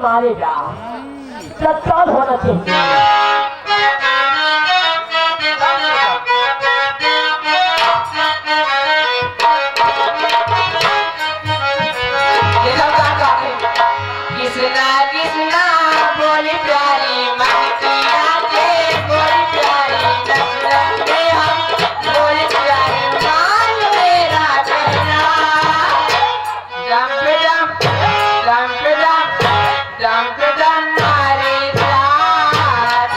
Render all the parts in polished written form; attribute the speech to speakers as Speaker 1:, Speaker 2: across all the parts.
Speaker 1: मारेगा, तत्काल होना चाहिए।
Speaker 2: कृष्णा कृष्णा बोली प्यारी मन की आके बोली प्यारी नसरते हम बोली प्यारी मान मेरा कहना jump jump jump jump jump jump मारे जा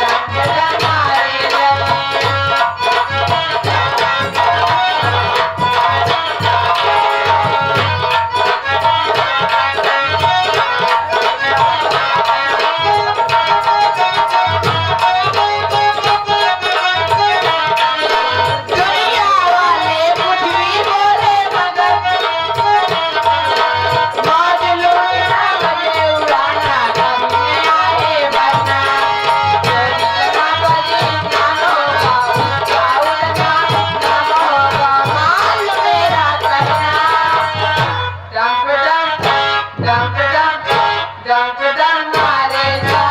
Speaker 2: जंप जंप मारे जा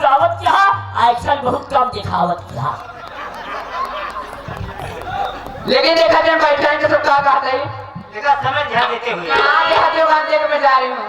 Speaker 1: दावत किया, एक्शन बहुत कम दिखावत किया।
Speaker 2: लेकिन देखा जाए बैठने के सब कहा है,
Speaker 3: देखा समय ध्यान देते हुए
Speaker 2: मैं जा रही हूँ।